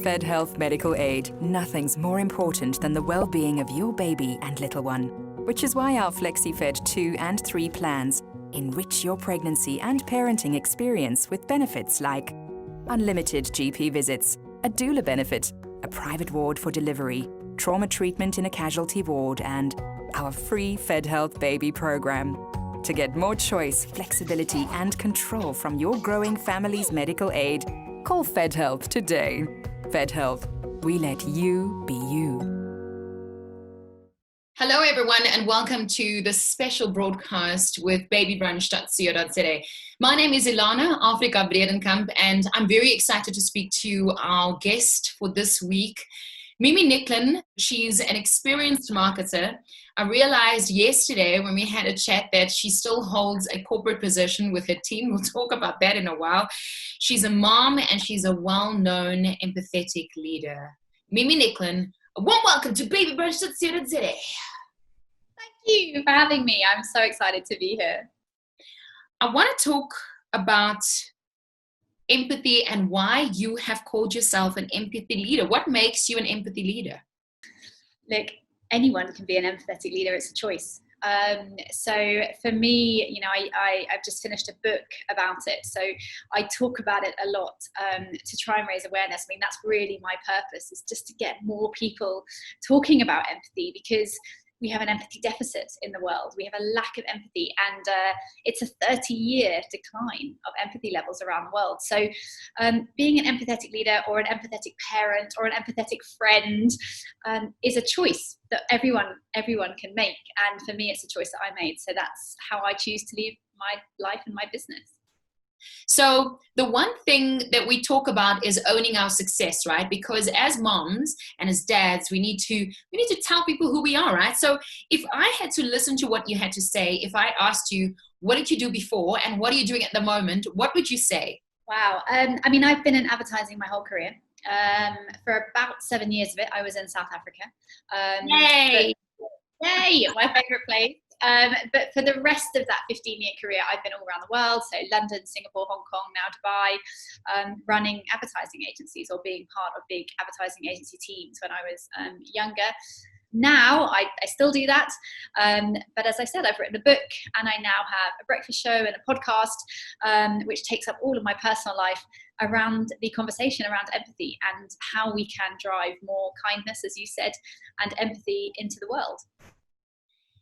Fedhealth Medical Aid, nothing's more important than the well-being of your baby and little one, which is why our FlexiFed 2 and 3 plans enrich your pregnancy and parenting experience with benefits like unlimited GP visits, a doula benefit, a private ward for delivery, trauma treatment in a casualty ward, and our free Fedhealth Baby program. To get more choice, flexibility, and control from your growing family's medical aid, call Fedhealth today. Fedhealth, we let you be you. Hello, everyone, and welcome to this special broadcast with babybrunch.co.za. My name is Ilana Afrika Bredenkamp, and I'm very excited to speak to our guest for this week, Mimi Nicklin. She's an experienced marketer. I realized yesterday when we had a chat that she still holds a corporate position with her team. We'll talk about that in a while. She's a mom and she's a well-known empathetic leader. Mimi Nicklin, a warm welcome to babybrunch.co.za. Thank you for having me. I'm so excited to be here. I want to talk about empathy and why you have called yourself an empathy leader. What makes you an empathy leader? Look, anyone can be an empathetic leader. It's a choice. So for me, you know, I've just finished a book about it. So I talk about it a lot to try and raise awareness. I mean, that's really my purpose, is just to get more people talking about empathy, because we have an empathy deficit in the world. We have a lack of empathy, and it's a 30-year decline of empathy levels around the world. So being an empathetic leader or an empathetic parent or an empathetic friend is a choice that everyone can make. And for me, it's a choice that I made. So that's how I choose to live my life and my business. So the one thing that we talk about is owning our success, right? Because as moms and as dads, we need to tell people who we are, right? So if I had to listen to what you had to say, if I asked you, what did you do before and what are you doing at the moment, what would you say? Wow. I mean, I've been in advertising my whole career. For about 7 years of it, I was in South Africa. Yay! Yay! My favorite place. But for the rest of that 15-year career, I've been all around the world. So London, Singapore, Hong Kong, now Dubai, running advertising agencies or being part of big advertising agency teams when I was younger. Now I still do that. But as I said, I've written a book and I now have a breakfast show and a podcast, which takes up all of my personal life around the conversation around empathy and how we can drive more kindness, as you said, and empathy into the world.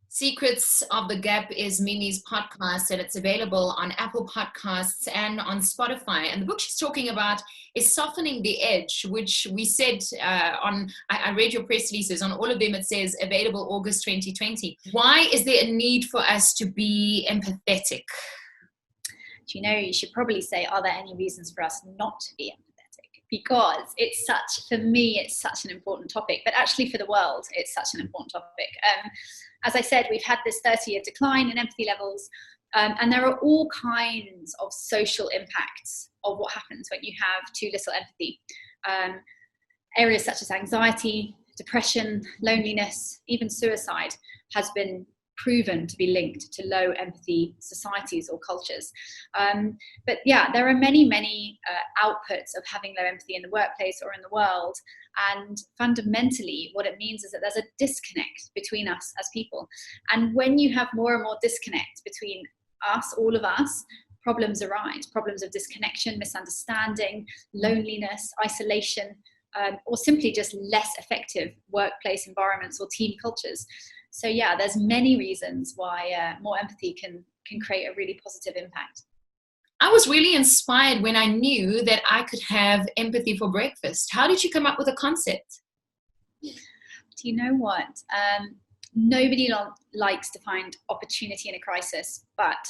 Secrets of the Gap is Mimi's podcast, and it's available on Apple Podcasts and on Spotify. And the book she's talking about is Softening the Edge, which we said I read your press releases. On all of them it says available August 2020. Why is there a need for us to be empathetic? Do you know, you should probably say, are there any reasons for us not to be empathetic? Because for me, it's such an important topic, but actually for the world, it's such an important topic. As I said, we've had this 30-year decline in empathy levels, and there are all kinds of social impacts of what happens when you have too little empathy. Areas such as anxiety, depression, loneliness, even suicide has been proven to be linked to low empathy societies or cultures. But yeah, there are many outputs of having low empathy in the workplace or in the world. And fundamentally, what it means is that there's a disconnect between us as people. And when you have more and more disconnect between us, all of us, problems arise. Problems of disconnection, misunderstanding, loneliness, isolation, or simply just less effective workplace environments or team cultures. So yeah, there's many reasons why more empathy can create a really positive impact. I was really inspired when I knew that I could have empathy for breakfast. How did you come up with the concept? Do you know what? Nobody likes to find opportunity in a crisis, but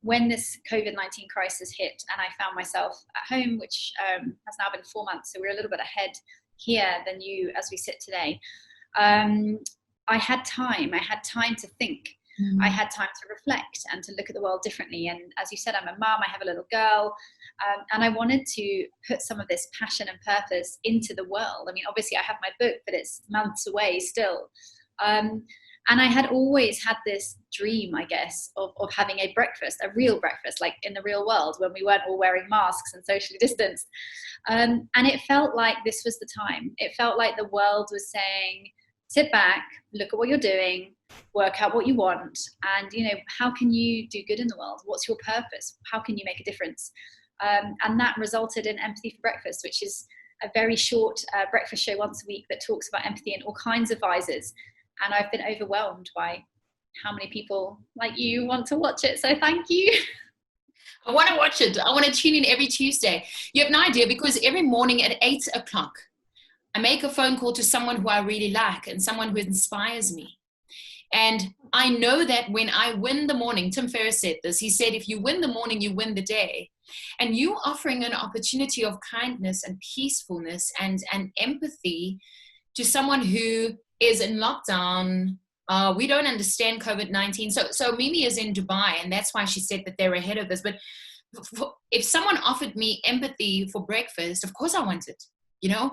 when this COVID-19 crisis hit and I found myself at home, which has now been 4 months, so we're a little bit ahead here than you as we sit today, I had time to think. I had time to reflect and to look at the world differently. And as you said, I'm a mum, I have a little girl, and I wanted to put some of this passion and purpose into the world. I mean, obviously I have my book, but it's months away still. And I had always had this dream, I guess, of having a breakfast, a real breakfast, like in the real world, when we weren't all wearing masks and socially distanced. And it felt like this was the time. It felt like the world was saying, sit back, look at what you're doing, work out what you want, and, you know, how can you do good in the world? What's your purpose? How can you make a difference? And that resulted in Empathy for Breakfast, which is a very short breakfast show once a week that talks about empathy in all kinds of vises. And I've been overwhelmed by how many people like you want to watch it. So thank you. I want to watch it. I want to tune in every Tuesday. You have no idea, because every morning at 8 o'clock, I make a phone call to someone who I really like and someone who inspires me. And I know that when I win the morning, Tim Ferriss said this, he said, if you win the morning, you win the day. And you offering an opportunity of kindness and peacefulness and empathy to someone who is in lockdown. We don't understand COVID-19. So Mimi is in Dubai, and that's why she said that they're ahead of us. But if someone offered me empathy for breakfast, of course I want it. You know,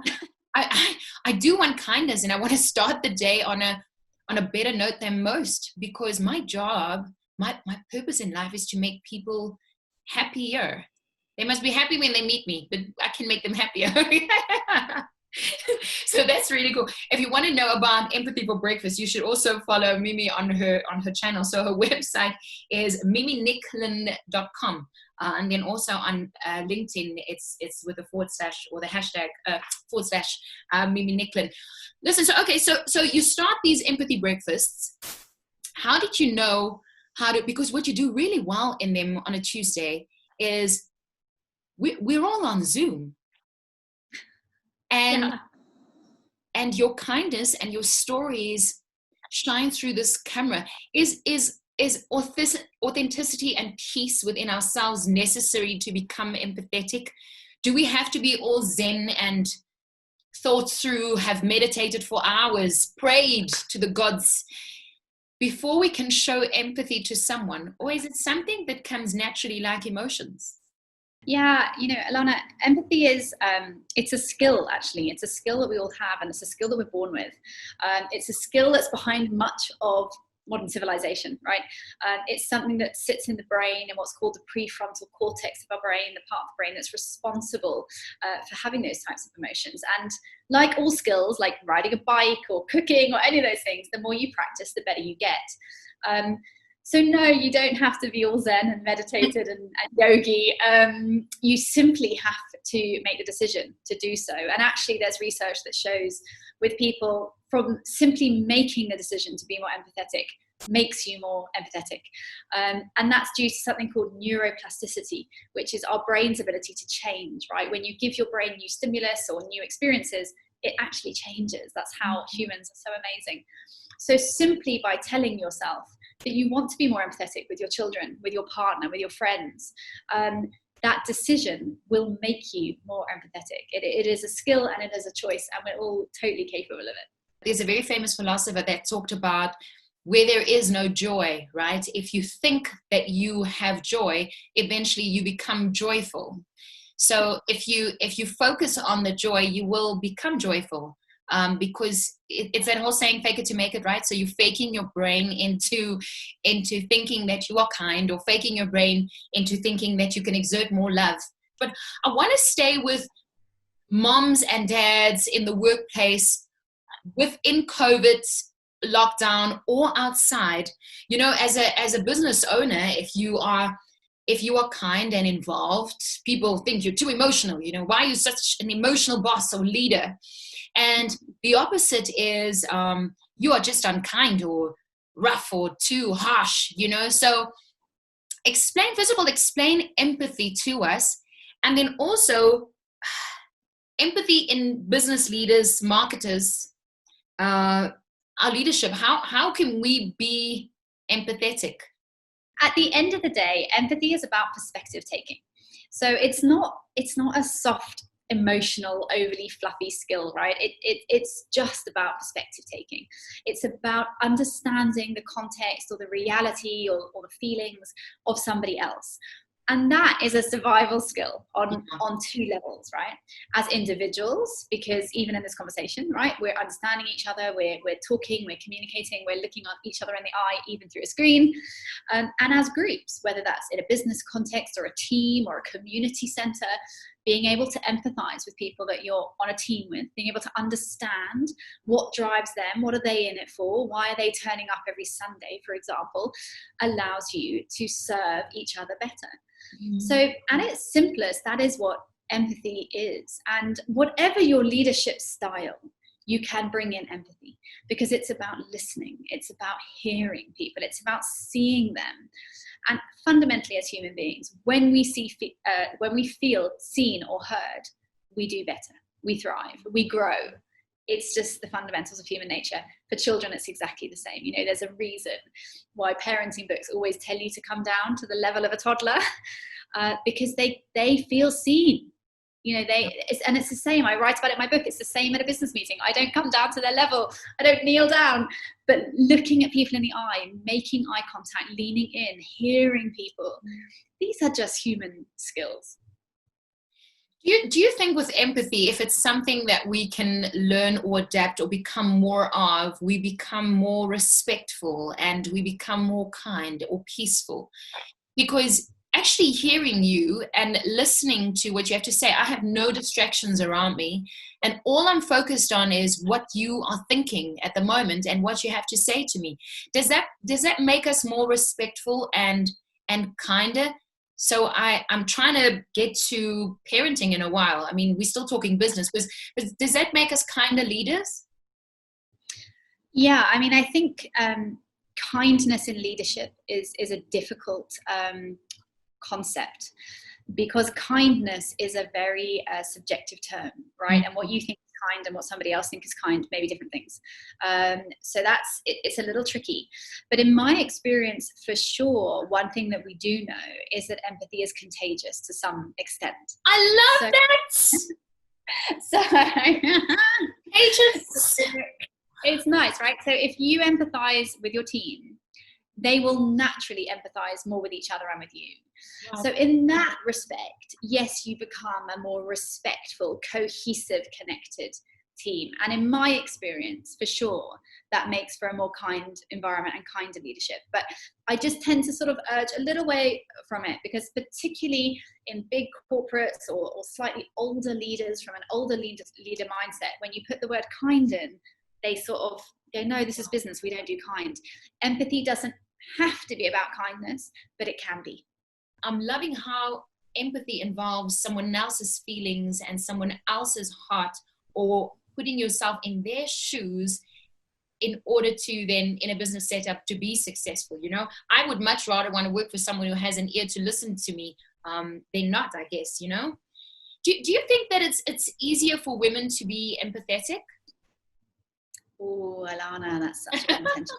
I do want kindness, and I want to start the day on a better note than most, because my job, my purpose in life is to make people happier. They must be happy when they meet me, but I can make them happier. So that's really cool. If you want to know about Empathy for Breakfast, you should also follow Mimi on her channel. So her website is miminicklin.com. And then also on LinkedIn, it's with a / or the hashtag / Mimi Nicklin. Listen, so you start these empathy breakfasts. How did you know how to, because what you do really well in them on a Tuesday is we're all on Zoom. And your kindness and your stories shine through this camera. Is authenticity and peace within ourselves necessary to become empathetic? Do we have to be all zen and thought through, have meditated for hours, prayed to the gods before we can show empathy to someone? Or is it something that comes naturally, like emotions? Yeah, you know, Alana, empathy is, it's a skill, actually. It's a skill that we all have, and it's a skill that we're born with. It's a skill that's behind much of modern civilization, right? It's something that sits in the brain and what's called the prefrontal cortex of our brain, the part of the brain that's responsible for having those types of emotions. And like all skills, like riding a bike or cooking or any of those things, the more you practice, the better you get. So no, you don't have to be all zen and meditated and yogi. You simply have to make the decision to do so. And actually there's research that shows with people, from simply making the decision to be more empathetic makes you more empathetic. And that's due to something called neuroplasticity, which is our brain's ability to change, right? When you give your brain new stimulus or new experiences, it actually changes. That's how humans are so amazing. So simply by telling yourself that you want to be more empathetic with your children, with your partner, with your friends, that decision will make you more empathetic. It is a skill and it is a choice, and we're all totally capable of it. There's a very famous philosopher that talked about where there is no joy, right? If you think that you have joy, eventually you become joyful. So if you focus on the joy, you will become joyful. Because it's that whole saying, fake it to make it, right? So you're faking your brain into thinking that you are kind, or faking your brain into thinking that you can exert more love. But I want to stay with moms and dads in the workplace, within COVID lockdown or outside. You know, as a business owner, if you are kind and involved, people think you're too emotional. You know, why are you such an emotional boss or leader? And the opposite is you are just unkind or rough or too harsh, you know. So first of all, explain empathy to us. And then also empathy in business leaders, marketers, our leadership. How can we be empathetic? At the end of the day, empathy is about perspective taking. So it's not a soft, emotional, overly fluffy skill, right? It's just about perspective taking. It's about understanding the context or the reality or the feelings of somebody else. And that is a survival skill on two levels, right? As individuals, because even in this conversation, right, we're understanding each other, we're talking, we're communicating, we're looking at each other in the eye, even through a screen. And as groups, whether that's in a business context or a team or a community center, being able to empathize with people that you're on a team with, being able to understand what drives them, what are they in it for, why are they turning up every Sunday, for example, allows you to serve each other better. So at its simplest, that is what empathy is. And whatever your leadership style, you can bring in empathy, because it's about listening, it's about hearing people, it's about seeing them. And fundamentally, as human beings, when we feel seen or heard, we do better, we thrive, we grow. It's just the fundamentals of human nature. For children, it's exactly the same. You know, there's a reason why parenting books always tell you to come down to the level of a toddler, because they feel seen. You know, it's the same. I write about it in my book. It's the same at a business meeting. I don't come down to their level. I don't kneel down. But looking at people in the eye, making eye contact, leaning in, hearing people, these are just human skills. Do you think with empathy, if it's something that we can learn or adapt or become more of, we become more respectful and we become more kind or peaceful? Because actually hearing you and listening to what you have to say, I have no distractions around me. And all I'm focused on is what you are thinking at the moment and what you have to say to me. Does that make us more respectful and kinder? So I'm trying to get to parenting in a while. I mean, we're still talking business, but does that make us kinder leaders? Yeah, I mean, I think kindness in leadership is a difficult concept, because kindness is a very subjective term, right? And what you think is kind and what somebody else thinks is kind may be different things. So it's a little tricky. But in my experience, for sure, one thing that we do know is that empathy is contagious to some extent. I love that! So Contagious. It's nice, right? So if you empathize with your team, they will naturally empathize more with each other and with you. Wow. So in that respect, yes, you become a more respectful, cohesive, connected team. And in my experience, for sure, that makes for a more kind environment and kinder leadership. But I just tend to sort of urge a little way from it, because particularly in big corporates or slightly older leaders from an older leader mindset, when you put the word kind in, they sort of go, no, this is business, we don't do kind. Empathy doesn't have to be about kindness, but it can be. I'm loving how empathy involves someone else's feelings and someone else's heart, or putting yourself in their shoes in order to then, in a business setup, to be successful. You know, I would much rather want to work for someone who has an ear to listen to me than not, I guess, you know. Do you think that it's easier for women to be empathetic? Oh, Alana, that's such a contentious.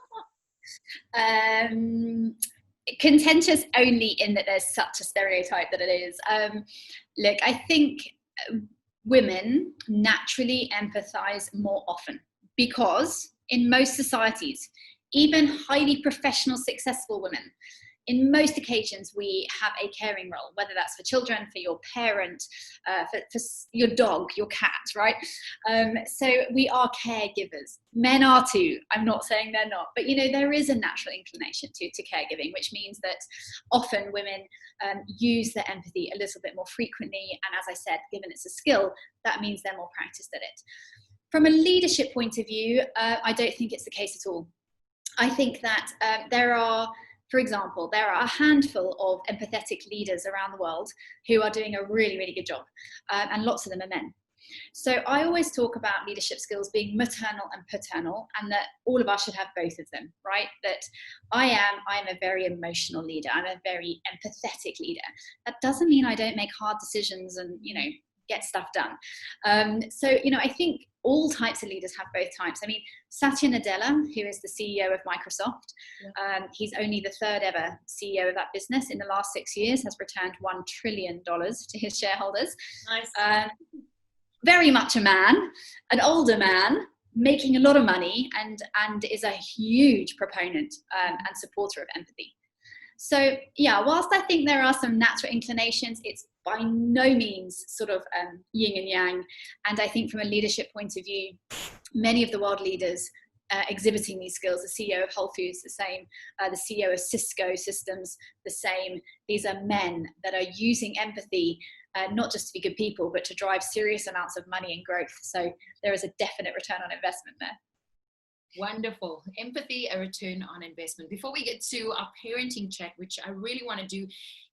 Contentious only in that there's such a stereotype that it is. Look, I think women naturally empathize more often, because in most societies, even highly professional, successful women, in most occasions, we have a caring role, whether that's for children, for your parent, for your dog, your cat, right? So we are caregivers. Men are too. I'm not saying they're not. But, you know, there is a natural inclination to caregiving, which means that often women use their empathy a little bit more frequently. And as I said, given it's a skill, that means they're more practiced at it. From a leadership point of view, I don't think it's the case at all. I think that for example, there are a handful of empathetic leaders around the world who are doing a really, really good job, and lots of them are men. So I always talk about leadership skills being maternal and paternal, and that all of us should have both of them, right? That I'm a very emotional leader. I'm a very empathetic leader. That doesn't mean I don't make hard decisions and, you know, get stuff done. So, you know, I think all types of leaders have both types. I mean, Satya Nadella, who is the CEO of Microsoft, he's only the third ever CEO of that business. In the last 6 years, has returned $1 trillion to his shareholders. Nice. Very much a man, an older man, making a lot of money, and is a huge proponent and supporter of empathy. So yeah, whilst I think there are some natural inclinations, it's by no means sort of yin and yang. And I think from a leadership point of view, many of the world leaders exhibiting these skills, the CEO of Whole Foods, the same, the CEO of Cisco Systems, the same. These are men that are using empathy, not just to be good people, but to drive serious amounts of money and growth. So there is a definite return on investment there. Wonderful. Empathy, a return on investment. Before we get to our parenting chat, which I really want to do,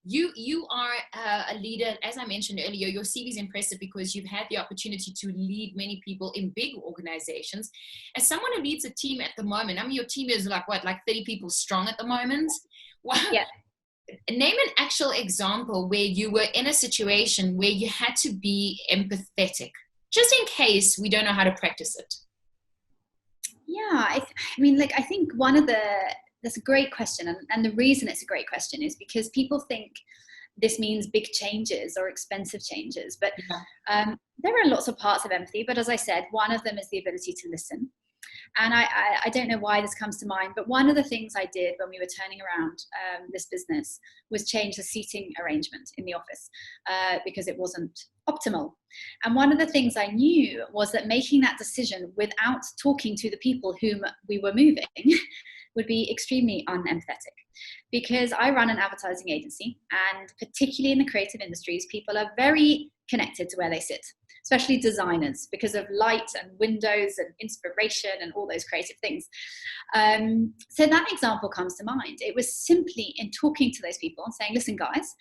you are a leader. As I mentioned earlier, your CV is impressive because you've had the opportunity to lead many people in big organizations. As someone who leads a team at the moment, I mean, your team is like 30 people strong at the moment? Wow. Yeah. Name an actual example where you were in a situation where you had to be empathetic, just in case we don't know how to practice it. Yeah, I think that's a great question. And the reason it's a great question is because people think this means big changes or expensive changes. But there are lots of parts of empathy. But as I said, one of them is the ability to listen. And I don't know why this comes to mind, but one of the things I did when we were turning around this business was change the seating arrangement in the office because it wasn't optimal. And one of the things I knew was that making that decision without talking to the people whom we were moving would be extremely unempathetic. Because I run an advertising agency, and particularly in the creative industries, people are very connected to where they sit, especially designers, because of light and windows and inspiration and all those creative things. So that example comes to mind. It was simply in talking to those people and saying, listen, guys,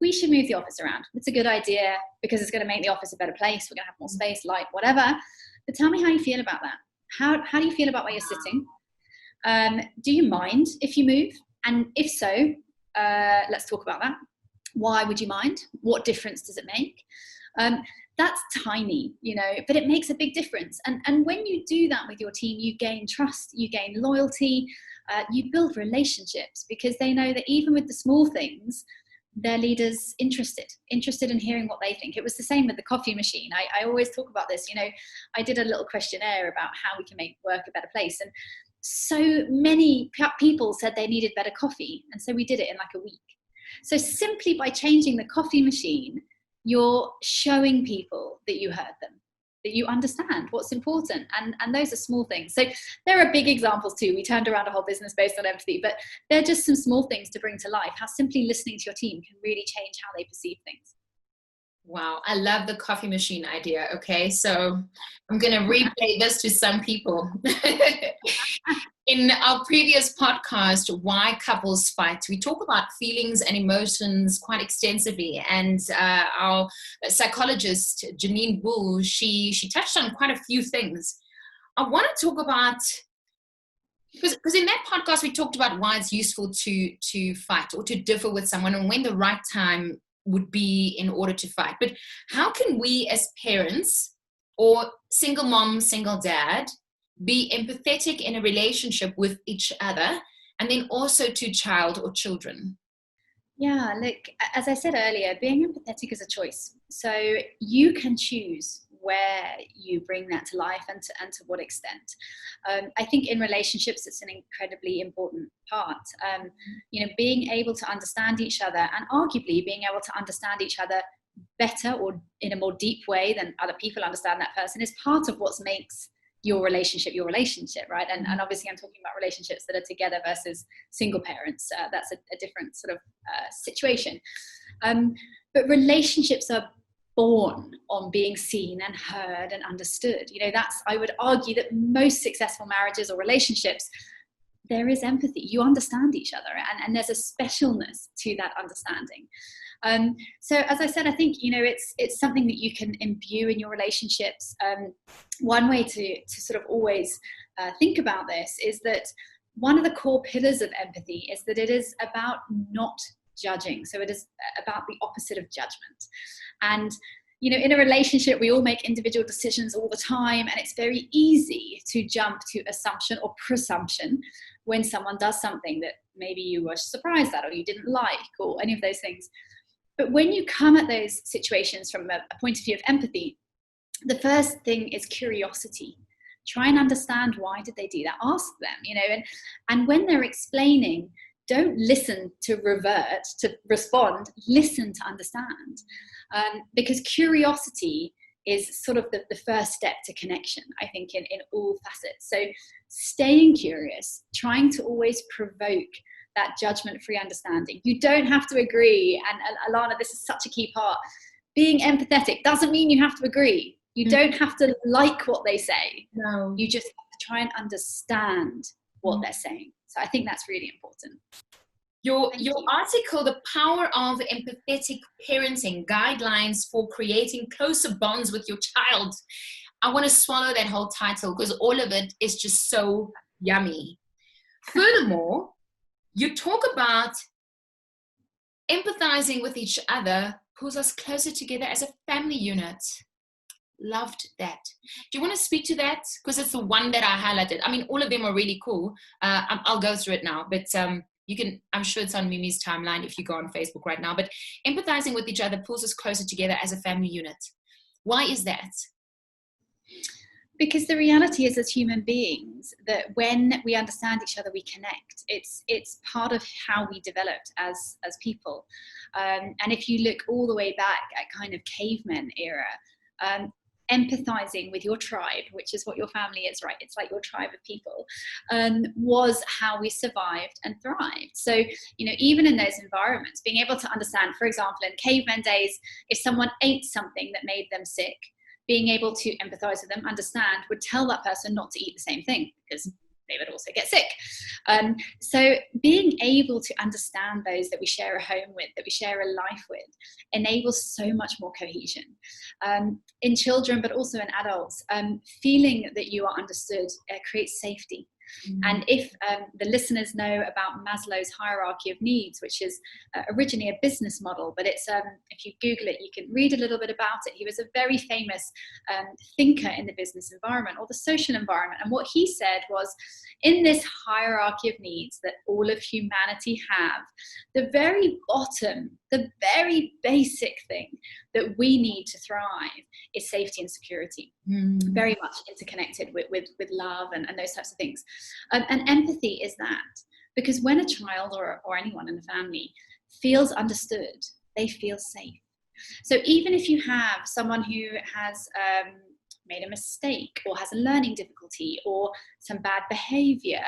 we should move the office around. It's a good idea because it's going to make the office a better place. We're going to have more space, light, whatever. But tell me how you feel about that. How do you feel about where you're sitting? Do you mind if you move? And if so, let's talk about that. Why would you mind? What difference does it make? That's tiny, but it makes a big difference. And when you do that with your team, you gain trust, you gain loyalty, you build relationships because they know that even with the small things, their leaders interested in hearing what they think. It was the same with the coffee machine. I always talk about this. I did a little questionnaire about how we can make work a better place. And so many people said they needed better coffee. And so we did it in like a week. So simply by changing the coffee machine, you're showing people that you heard them, that you understand what's important. And those are small things. So there are big examples too. We turned around a whole business based on empathy, but they're just some small things to bring to life. How simply listening to your team can really change how they perceive things. Wow, I love the coffee machine idea. Okay, so I'm going to replay this to some people. In our previous podcast, Why Couples Fight, we talk about feelings and emotions quite extensively. And our psychologist, Janine Bull, she touched on quite a few things. I want to talk about, because in that podcast, we talked about why it's useful to fight or to differ with someone and when the right time would be in order to fight. But how can we as parents or single mom, single dad, be empathetic in a relationship with each other and then also to child or children? Yeah, look, as I said earlier, being empathetic is a choice. So you can choose where you bring that to life and to what extent. I think in relationships, it's an incredibly important part. Being able to understand each other and arguably being able to understand each other better or in a more deep way than other people understand that person is part of what makes your relationship, right? And obviously I'm talking about relationships that are together versus single parents. That's a different sort of situation. But relationships are born on being seen and heard and understood. I would argue that most successful marriages or relationships, there is empathy. You understand each other and there's a specialness to that understanding. So as I said, I think, it's something that you can imbue in your relationships. One way to sort of always think about this is that one of the core pillars of empathy is that it is about not judging. So it is about the opposite of judgment. And, in a relationship, we all make individual decisions all the time, and it's very easy to jump to assumption or presumption when someone does something that maybe you were surprised at or you didn't like or any of those things. But when you come at those situations from a point of view of empathy, the first thing is curiosity. Try and understand why did they do that. Ask them, and when they're explaining, don't listen to revert, to respond, listen to understand. Because curiosity is sort of the first step to connection, I think, in all facets. So staying curious, trying to always provoke that judgment-free understanding. You don't have to agree. And Alana, this is such a key part. Being empathetic doesn't mean you have to agree. You don't have to like what they say. No. You just have to try and understand what they're saying. So I think that's really important. Your article, The Power of Empathetic Parenting, Guidelines for Creating Closer Bonds with Your Child. I want to swallow that whole title because all of it is just so yummy. Furthermore, you talk about empathizing with each other pulls us closer together as a family unit. Loved that. Do you want to speak to that? Because it's the one that I highlighted. I mean, all of them are really cool. I'll go through it now, but you can, I'm sure it's on Mimi's timeline if you go on Facebook right now, but empathizing with each other pulls us closer together as a family unit. Why is that? Because the reality is, as human beings, that when we understand each other, we connect. It's part of how we developed as people. And if you look all the way back at kind of cavemen era, empathizing with your tribe, which is what your family is, right? It's like your tribe of people, was how we survived and thrived. So, you know, even in those environments, being able to understand, for example, in cavemen days, if someone ate something that made them sick, being able to empathize with them, understand, would tell that person not to eat the same thing because they would also get sick. So being able to understand those that we share a home with, that we share a life with, enables so much more cohesion. In children, but also in adults, feeling that you are understood creates safety. And if the listeners know about Maslow's hierarchy of needs, which is originally a business model, but it's if you Google it, you can read a little bit about it. He was a very famous thinker in the business environment or the social environment. And what he said was, in this hierarchy of needs that all of humanity have, the very bottom, the very basic thing that we need to thrive is safety and security. Very much interconnected with love and those types of things. And empathy is that, because when a child or anyone in the family feels understood, they feel safe. So even if you have someone who has made a mistake or has a learning difficulty or some bad behavior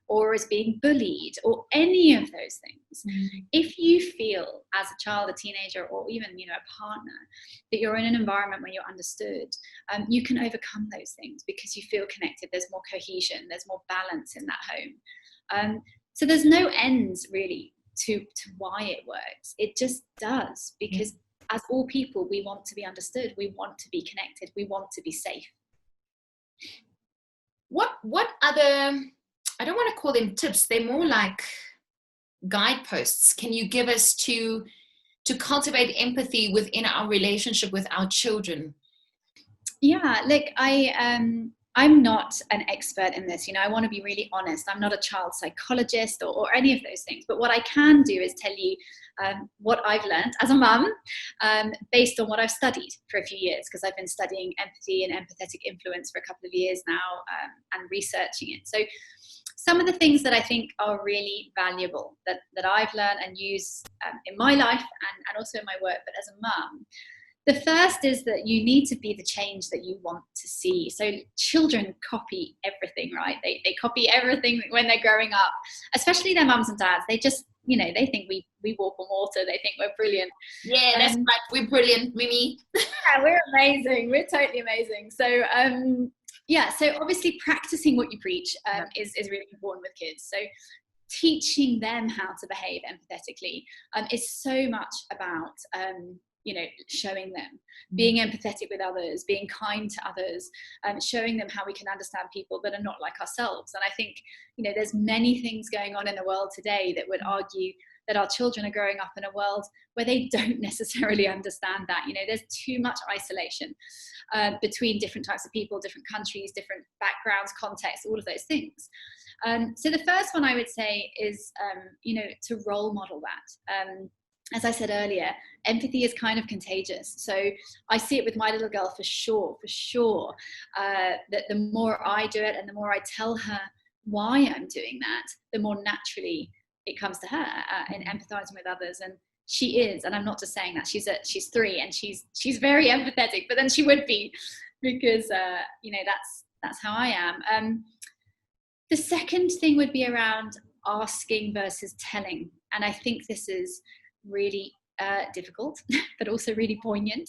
or is being bullied or any of those things, if you feel as a child, a teenager, or even, you know, a partner, that you're in an environment where you're understood, you can overcome those things because you feel connected. There's more cohesion, there's more balance in that home. So there's no end really to why it works. It just does, because as all people, we want to be understood, we want to be connected, we want to be safe. What other, I don't want to call them tips, they're more like guideposts, can you give us to cultivate empathy within our relationship with our children? Yeah, look, I'm not an expert in this, you know, I want to be really honest. I'm not a child psychologist or any of those things, but what I can do is tell you what I've learned as a mum, based on what I've studied for a few years, because I've been studying empathy and empathetic influence for a couple of years now, and researching it. So some of the things that I think are really valuable that I've learned and used in my life and also in my work, but as a mum, the first is that you need to be the change that you want to see. So children copy everything, right? They copy everything when they're growing up, especially their mums and dads. They just, you know, they think we walk on water. They think we're brilliant. Yeah, that's right. We're brilliant, Mimi. Yeah, we're amazing. We're totally amazing. So, yeah, so obviously practicing what you preach is really important with kids. So teaching them how to behave empathetically is so much about you know, showing them, being empathetic with others, being kind to others, showing them how we can understand people that are not like ourselves. And I think, you know, there's many things going on in the world today that would argue that our children are growing up in a world where they don't necessarily understand that. You know, there's too much isolation between different types of people, different countries, different backgrounds, contexts, all of those things. So the first one I would say is, you know, to role model that. As I said earlier, empathy is kind of contagious. So I see it with my little girl for sure, that the more I do it and the more I tell her why I'm doing that, the more naturally it comes to her in empathizing with others. And she is, and I'm not just saying that, she's 3 and she's very empathetic, but then she would be, because that's how I am. The second thing would be around asking versus telling, and I think this is really difficult but also really poignant,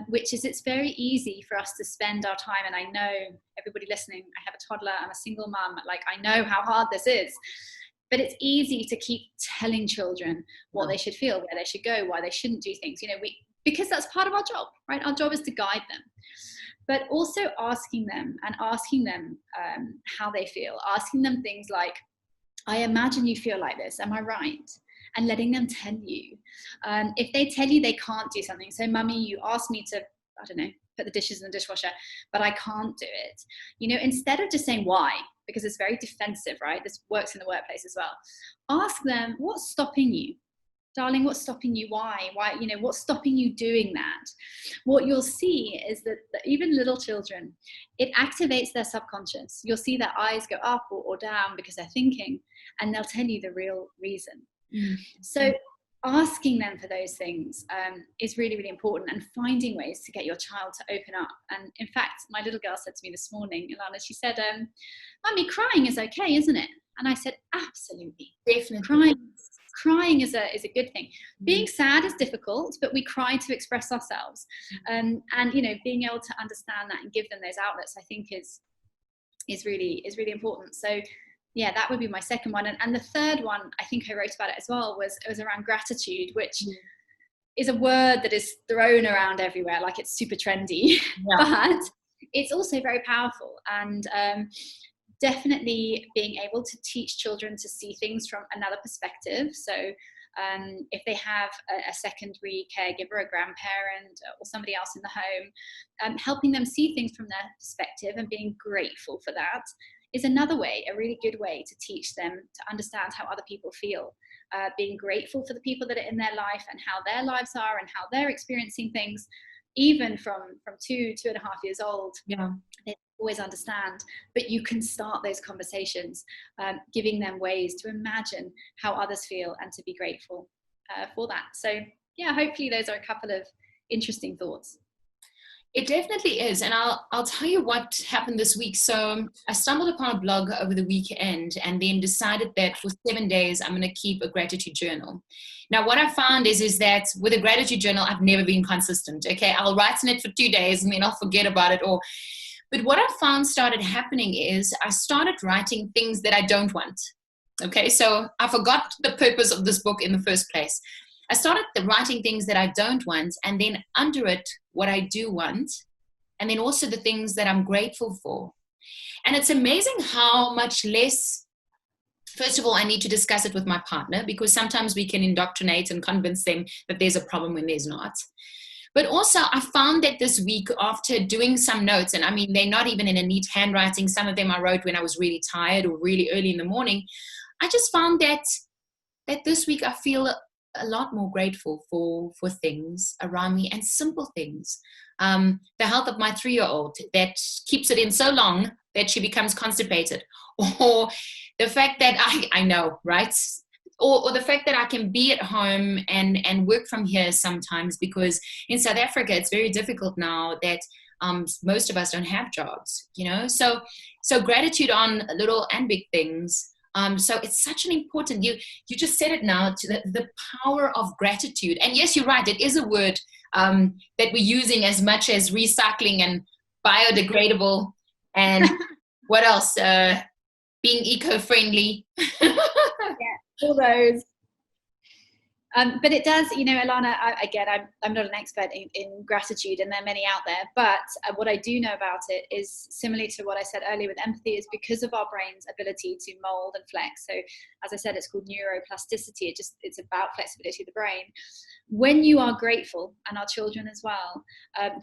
which is, it's very easy for us to spend our time, and I know everybody listening, I have a toddler, I'm a single mum, like I know how hard this is, but it's easy to keep telling children what they should feel, where they should go, why they shouldn't do things, because that's part of our job, right? Our job is to guide them, but also asking them how they feel, asking them things like, I imagine you feel like this, am I right? And letting them tell you. If they tell you they can't do something, so mummy, you asked me to, I don't know, put the dishes in the dishwasher, but I can't do it. Instead of just saying why, because it's very defensive, right? This works in the workplace as well. Ask them, what's stopping you? Darling, what's stopping you? Why, what's stopping you doing that? What you'll see is that even little children, it activates their subconscious. You'll see their eyes go up or down because they're thinking, and they'll tell you the real reason. So asking them for those things is really, really important, and finding ways to get your child to open up. And in fact, my little girl said to me this morning, Ilana, she said, Mummy, crying is okay, isn't it? And I said, absolutely. Definitely. Crying is a good thing. Being sad is difficult, but we cry to express ourselves. And being able to understand that and give them those outlets, I think is really important. So yeah, that would be my second one. And the third one, I think I wrote about it as well, was around gratitude, which is a word that is thrown around everywhere like it's super trendy, but it's also very powerful. And definitely being able to teach children to see things from another perspective. So if they have a secondary caregiver, a grandparent, or somebody else in the home, helping them see things from their perspective and being grateful for that is another way, a really good way to teach them to understand how other people feel. Being grateful for the people that are in their life and how their lives are and how they're experiencing things, even from 2.5 years old. Yeah. They always understand, but you can start those conversations, giving them ways to imagine how others feel and to be grateful for that. So yeah, hopefully those are a couple of interesting thoughts. It definitely is. And I'll tell you what happened this week. So I stumbled upon a blog over the weekend and then decided that for 7 days, I'm going to keep a gratitude journal. Now, what I found is that with a gratitude journal, I've never been consistent. Okay, I'll write in it for 2 days and then I'll forget about it. But what I found started happening is I started writing things that I don't want. Okay, so I forgot the purpose of this book in the first place. I started writing things that I don't want, and then under it, what I do want, and then also the things that I'm grateful for. And it's amazing how much less, first of all, I need to discuss it with my partner, because sometimes we can indoctrinate and convince them that there's a problem when there's not. But also, I found that this week, after doing some notes, and I mean, they're not even in a neat handwriting, some of them I wrote when I was really tired or really early in the morning, I just found that this week I feel a lot more grateful for things around me, and simple things. The health of my 3-year-old that keeps it in so long that she becomes constipated, or the fact that I know, right? Or the fact that I can be at home and work from here sometimes, because in South Africa, it's very difficult now that most of us don't have jobs, so gratitude on little and big things. So it's such an important, you just said it now, to the power of gratitude. And yes, you're right, it is a word that we're using as much as recycling and biodegradable and what else, being eco-friendly. Yeah, all those. But it does, Ilana, I'm not an expert in gratitude, and there are many out there, but what I do know about it is similar to what I said earlier with empathy, is because of our brain's ability to mold and flex. So as I said, it's called neuroplasticity. It's about flexibility of the brain. When you are grateful, and our children as well,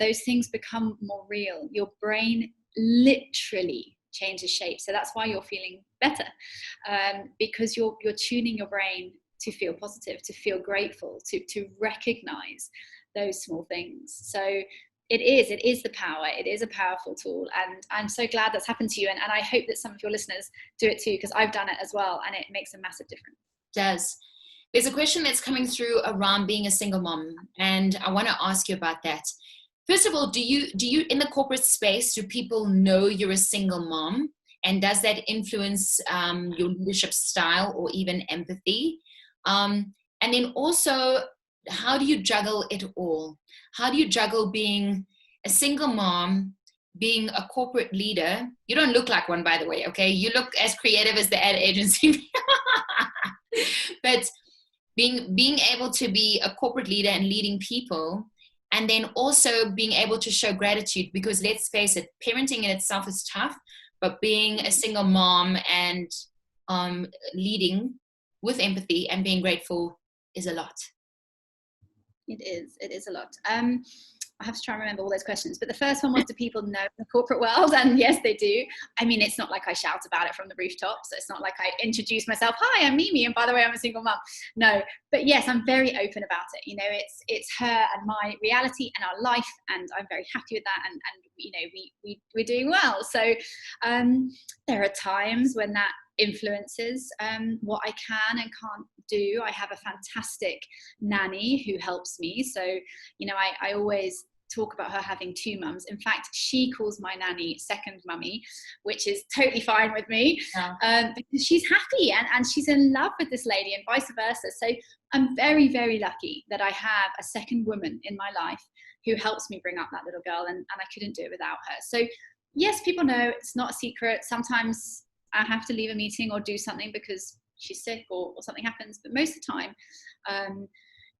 those things become more real. Your brain literally changes shape. So that's why you're feeling better, because you're tuning your brain to feel positive, to feel grateful, to recognize those small things. So it is the power. It is a powerful tool, and I'm so glad that's happened to you, and I hope that some of your listeners do it too, because I've done it as well, and it makes a massive difference. does. There's a question that's coming through around being a single mom, and I want to ask you about that. First of all, do you in the corporate space, do people know you're a single mom? And does that influence your leadership style or even empathy? And then also, how do you juggle it all? How do you juggle being a single mom, being a corporate leader? You don't look like one, by the way, okay? You look as creative as the ad agency. But being able to be a corporate leader and leading people, and then also being able to show gratitude, because let's face it, parenting in itself is tough, but being a single mom and leading with empathy and being grateful is a lot. It is a lot. I have to try and remember all those questions, but the first one was, do people know the corporate world? And yes, they do. I mean, it's not like I shout about it from the rooftops. So it's not like I introduce myself, hi, I'm Mimi, and by the way, I'm a single mum. No, but yes, I'm very open about it. You know, it's her and my reality and our life, and I'm very happy with that. And you know, we're doing well. So there are times when that influences what I can and can't do. I have a fantastic nanny who helps me. So, you know, I always talk about her having two mums. In fact, she calls my nanny second mummy, which is totally fine with me. Yeah. Because she's happy and she's in love with this lady and vice versa. So I'm very, very lucky that I have a second woman in my life who helps me bring up that little girl, and I couldn't do it without her. So yes, people know, it's not a secret. Sometimes I have to leave a meeting or do something because she's sick or something happens. But most of the time,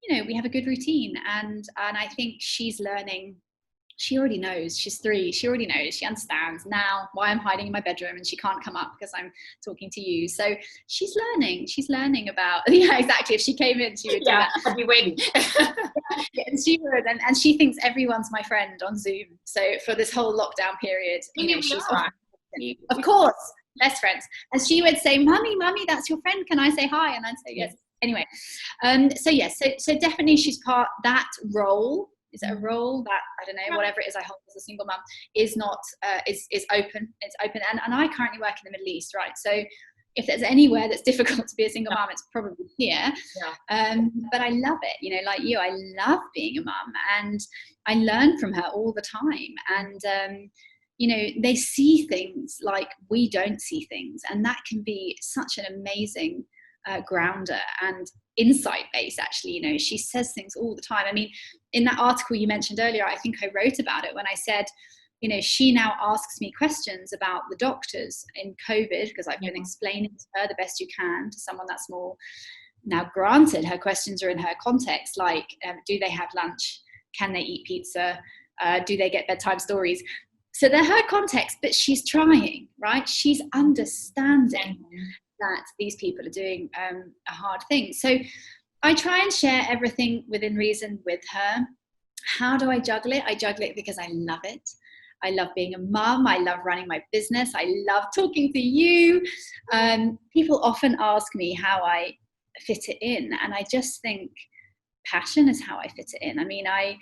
you know, we have a good routine. And I think she's learning. She already knows. She's 3. She already knows. She understands now why I'm hiding in my bedroom and she can't come up because I'm talking to you. So she's learning. She's learning about, yeah, exactly. If she came in, she would do that. I'd be waiting. And she would. And she thinks everyone's my friend on Zoom. So for this whole lockdown period, you know, she's of course. Best friends. And she would say, Mummy, that's your friend. Can I say hi? And I'd say yes. Anyway, so yes, so definitely she's part, that role, is it a role that, I don't know, whatever it is I hold as a single mum, is not, is open. It's open. And I currently work in the Middle East, right? So if there's anywhere that's difficult to be a single mum, it's probably here. Yeah. But I love it, you know, like you, I love being a mum and I learn from her all the time. And, you know, they see things like we don't see things. And that can be such an amazing grounder and insight base, actually. You know, she says things all the time. I mean, in that article you mentioned earlier, I think I wrote about it when I said, you know, she now asks me questions about the doctors in COVID because I've been explaining to her the best you can to someone that small. Now, granted, her questions are in her context, like, do they have lunch? Can they eat pizza? Do they get bedtime stories? So they're her context, but she's trying, right? She's understanding that these people are doing a hard thing. So I try and share everything within reason with her. How do I juggle it? I juggle it because I love it. I love being a mum. I love running my business. I love talking to you. People often ask me how I fit it in. And I just think passion is how I fit it in. I mean, I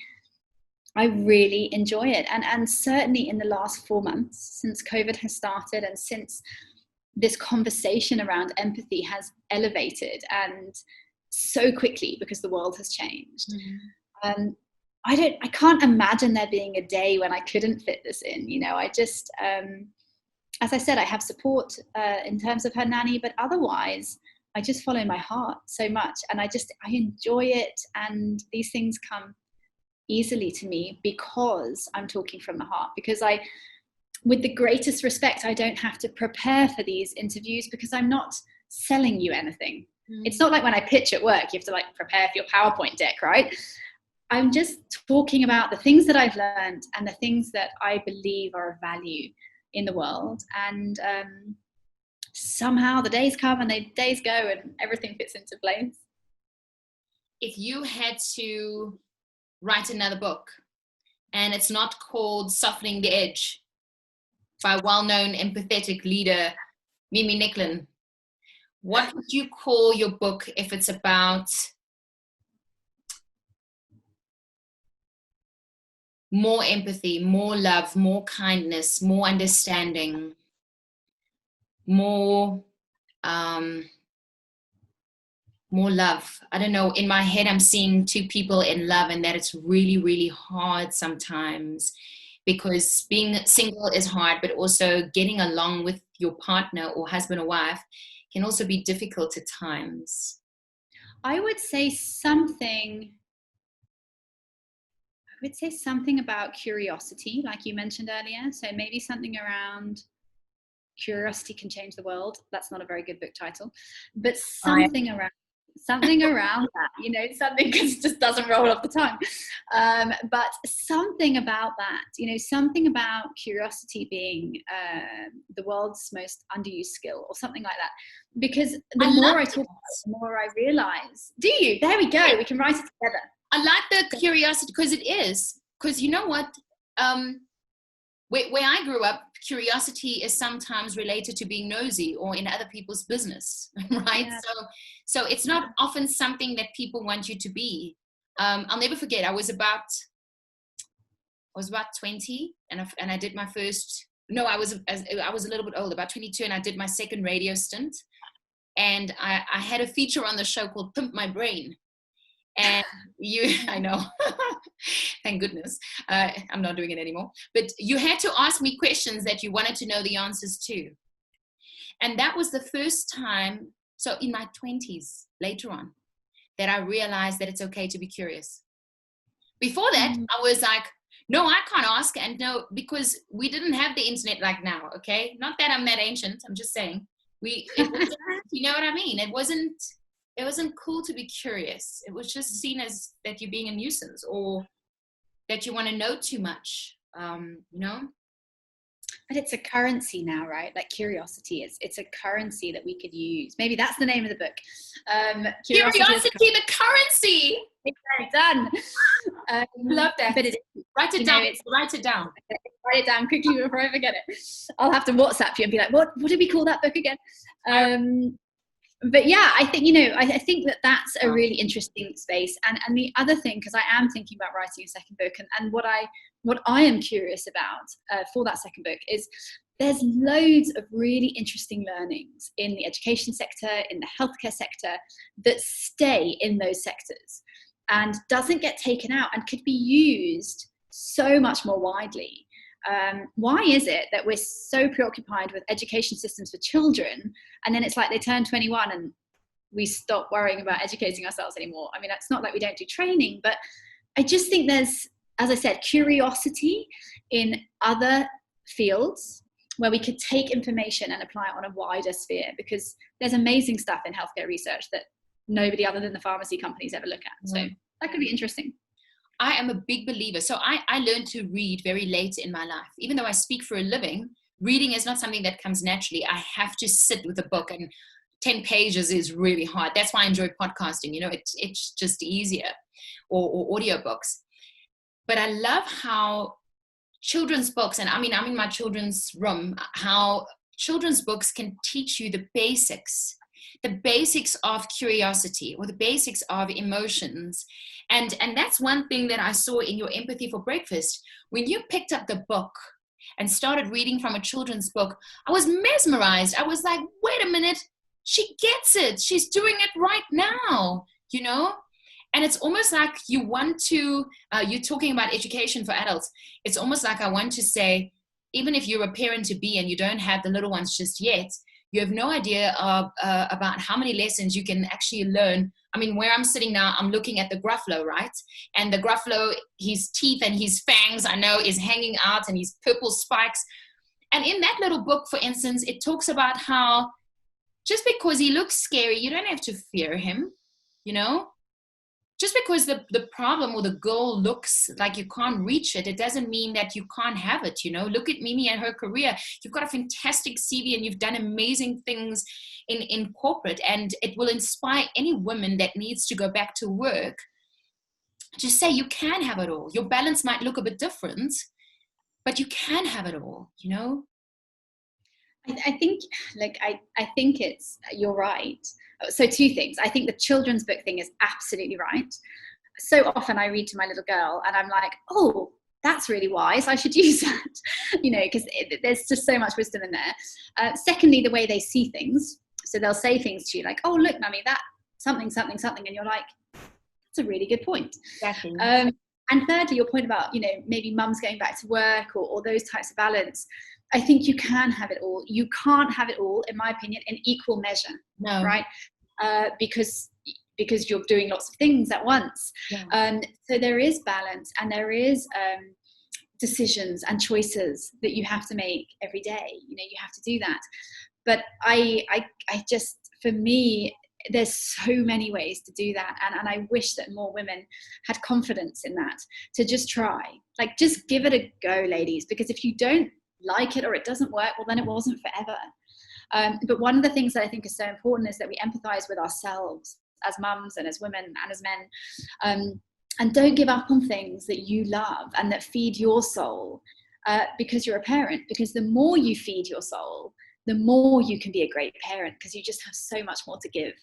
really enjoy it. And certainly in the last 4 months, since COVID has started and since this conversation around empathy has elevated and so quickly because the world has changed. Mm-hmm. I can't imagine there being a day when I couldn't fit this in. You know, I just, as I said, I have support in terms of her nanny, but otherwise I just follow my heart so much. And I enjoy it. And these things come easily to me because I'm talking from the heart, because with the greatest respect, I don't have to prepare for these interviews because I'm not selling you anything. It's not like when I pitch at work, you have to like prepare for your PowerPoint deck, right? I'm just talking about the things that I've learned and the things that I believe are of value in the world. And somehow the days come and the days go and everything fits into place. If you had to write another book and it's not called Softening the Edge by well-known empathetic leader Mimi Nicklin, what would you call your book if it's about more empathy, more love, more kindness, more understanding, more more love. I don't know, in my head I'm seeing two people in love, and that it's really, really hard sometimes, because being single is hard, but also getting along with your partner or husband or wife can also be difficult at times. I would say something about curiosity, like you mentioned earlier. So maybe something around Curiosity Can Change the World. That's not a very good book title, but something around that, you know, something just doesn't roll off the tongue. But something about that, you know, something about curiosity being the world's most underused skill, or something like that. Because the more I talk about it, the more I realize. Do you? There we go. We can write it together. I like the curiosity, because it is. Because you know what? Where I grew up, curiosity is sometimes related to being nosy or in other people's business, right? Yeah. So it's not often something that people want you to be. I'll never forget. I was about 20, and I did my first. No, I was a little bit old, about 22, and I did my second radio stint. And I had a feature on the show called "Pimp My Brain." And I know, thank goodness, I'm not doing it anymore. But you had to ask me questions that you wanted to know the answers to. And that was the first time, so in my 20s, later on, that I realized that it's okay to be curious. Before that, I was like, no, I can't ask. And no, because we didn't have the internet like now, okay? Not that I'm that ancient, I'm just saying. You know what I mean? It wasn't cool to be curious. It was just seen as that you're being a nuisance, or that you want to know too much, you know? But it's a currency now, right? Like curiosity it's a currency that we could use. Maybe that's the name of the book. Curiosity, the currency. Okay, done. Love that. But write it down. Write it down. Write it down quickly before I forget it. I'll have to WhatsApp you and be like, what did we call that book again? But yeah, I think, you know, I think that's a really interesting space. And the other thing, because I am thinking about writing a second book, and what I am curious about for that second book is there's loads of really interesting learnings in the education sector, in the healthcare sector, that stay in those sectors and doesn't get taken out and could be used so much more widely. Why is it that we're so preoccupied with education systems for children, and then it's like they turn 21 and we stop worrying about educating ourselves anymore? I mean, it's not like we don't do training, but I just think there's, as I said, curiosity in other fields where we could take information and apply it on a wider sphere, because there's amazing stuff in healthcare research that nobody other than the pharmacy companies ever look at. So that could be interesting. I am a big believer. So I learned to read very late in my life. Even though I speak for a living, reading is not something that comes naturally. I have to sit with a book, and 10 pages is really hard. That's why I enjoy podcasting. You know, it's just easier, or audiobooks. But I love how children's books, and I mean, I'm in my children's room, how children's books can teach you the basics of curiosity, or the basics of emotions. And that's one thing that I saw in your Empathy for Breakfast. When you picked up the book and started reading from a children's book, I was mesmerized. I was like, wait a minute, she gets it. She's doing it right now, you know? And it's almost like you want to, you're talking about education for adults. It's almost like I want to say, even if you're a parent to be and you don't have the little ones just yet, you have no idea about how many lessons you can actually learn. I mean, where I'm sitting now, I'm looking at the Gruffalo, right? And the Gruffalo, his teeth and his fangs, I know, is hanging out, and his purple spikes. And in that little book, for instance, it talks about how just because he looks scary, you don't have to fear him, you know? Just because the problem or the goal looks like you can't reach it, it doesn't mean that you can't have it, you know? Look at Mimi and her career. You've got a fantastic CV, and you've done amazing things in corporate, and it will inspire any woman that needs to go back to work. Just say you can have it all. Your balance might look a bit different, but you can have it all, you know? I think you're right. So two things. I think the children's book thing is absolutely right. So often I read to my little girl and I'm like, oh, that's really wise. I should use that, you know, because there's just so much wisdom in there. Secondly, the way they see things. So they'll say things to you like, oh, look, Mummy, that something, something, something. And you're like, that's a really good point. Exactly. And thirdly, your point about, maybe mum's going back to work or those types of balance. I think you can have it all. You can't have it all, in my opinion, in equal measure. No. Right? Because you're doing lots of things at once. Yeah. So there is balance, and there is decisions and choices that you have to make every day. You have to do that. But I just, for me, there's so many ways to do that, and I wish that more women had confidence in that, to just try. Like, just give it a go, ladies, because if you don't like it or it doesn't work, well, then it wasn't forever. But one of the things that I think is so important is that we empathize with ourselves as mums and as women and as men, and don't give up on things that you love and that feed your soul, because you're a parent. Because the more you feed your soul, the more you can be a great parent, because you just have so much more to give.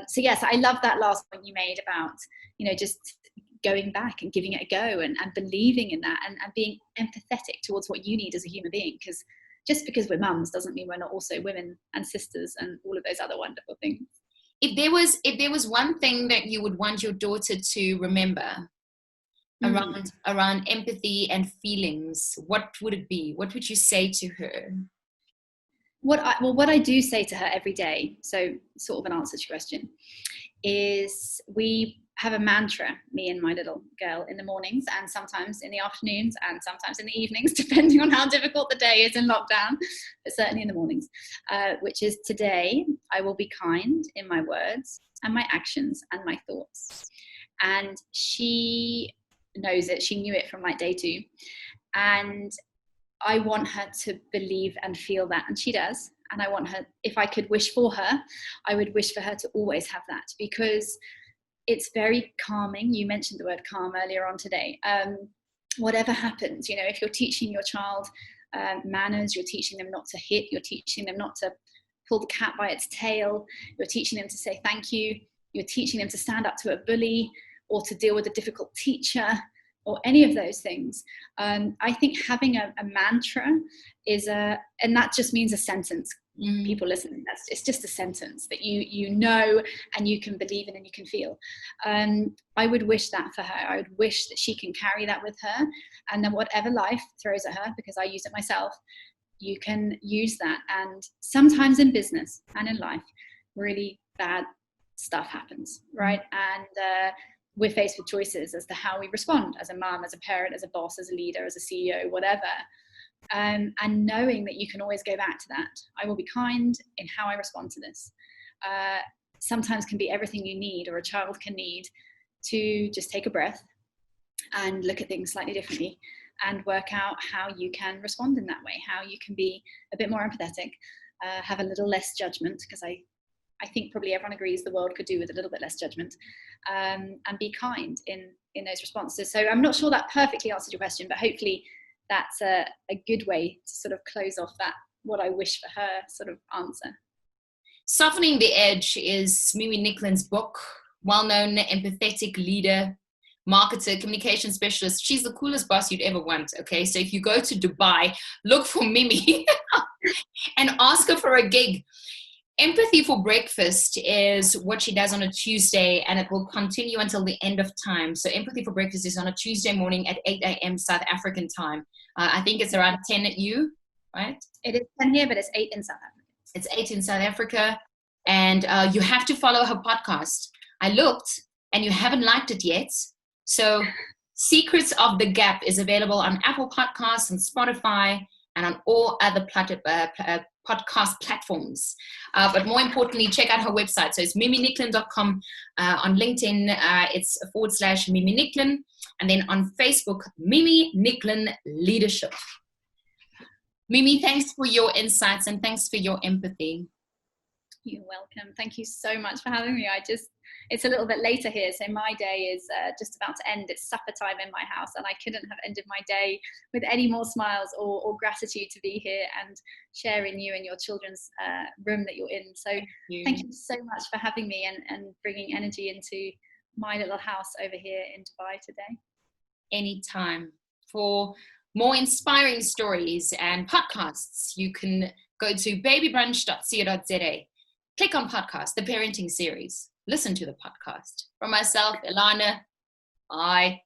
So yes, I love that last point you made about, just going back and giving it a go, and believing in that, and being empathetic towards what you need as a human being. Because just because we're mums doesn't mean we're not also women and sisters and all of those other wonderful things. If there was one thing that you would want your daughter to remember around empathy and feelings, what would it be? What would you say to her? What I do say to her every day, so sort of an answer to your question, is we have a mantra, me and my little girl, in the mornings, and sometimes in the afternoons, and sometimes in the evenings, depending on how difficult the day is in lockdown, but certainly in the mornings, which is, today I will be kind in my words and my actions and my thoughts. And she knows it. She knew it from like day 2. And I want her to believe and feel that, and she does. And I want her, if I could wish for her, I would wish for her to always have that, because it's very calming. You mentioned the word calm earlier on today. Whatever happens, if you're teaching your child manners, you're teaching them not to hit, you're teaching them not to pull the cat by its tail, you're teaching them to say thank you, you're teaching them to stand up to a bully or to deal with a difficult teacher, or any of those things. I think having a mantra is and that just means a sentence. People listening, it's just a sentence that you know and you can believe in and you can feel. I would wish that for her. I would wish that she can carry that with her, and then whatever life throws at her, because I use it myself, you can use that. And sometimes in business and in life, really bad stuff happens, right? And we're faced with choices as to how we respond, as a mom, as a parent, as a boss, as a leader, as a CEO, whatever. And knowing that you can always go back to that. I will be kind in how I respond to this. Sometimes can be everything you need, or a child can need, to just take a breath and look at things slightly differently, and work out how you can respond in that way, how you can be a bit more empathetic, have a little less judgment, because I think probably everyone agrees the world could do with a little bit less judgment, and be kind in those responses. So I'm not sure that perfectly answered your question, but hopefully that's a good way to sort of close off that what I wish for her sort of answer. Softening the Edge is Mimi Nicklin's book, well-known empathetic leader, marketer, communication specialist. She's the coolest boss you'd ever want, okay? So if you go to Dubai, look for Mimi and ask her for a gig. Empathy for Breakfast is what she does on a Tuesday, and it will continue until the end of time. So Empathy for Breakfast is on a Tuesday morning at 8 a.m. South African time. I think it's around 10 at you, right? It is 10 here, but it's 8 in South Africa. It's 8 in South Africa. And you have to follow her podcast. I looked, and you haven't liked it yet. So Secrets of the Gap is available on Apple Podcasts and Spotify and on all other podcast platforms. But more importantly, check out her website. So it's miminicklin.com. On LinkedIn, it's /Mimi Nicklin. And then on Facebook, Mimi Nicklin Leadership. Mimi, thanks for your insights and thanks for your empathy. You're welcome. Thank you so much for having me. It's a little bit later here, so my day is just about to end. It's supper time in my house, and I couldn't have ended my day with any more smiles or gratitude to be here and share in you and your children's room that you're in. So thank you so much for having me and bringing energy into my little house over here in Dubai today. Anytime. For more inspiring stories and podcasts, you can go to babybrunch.co.za. click on podcast, the parenting series. Listen to the podcast. From myself, Ilana, bye.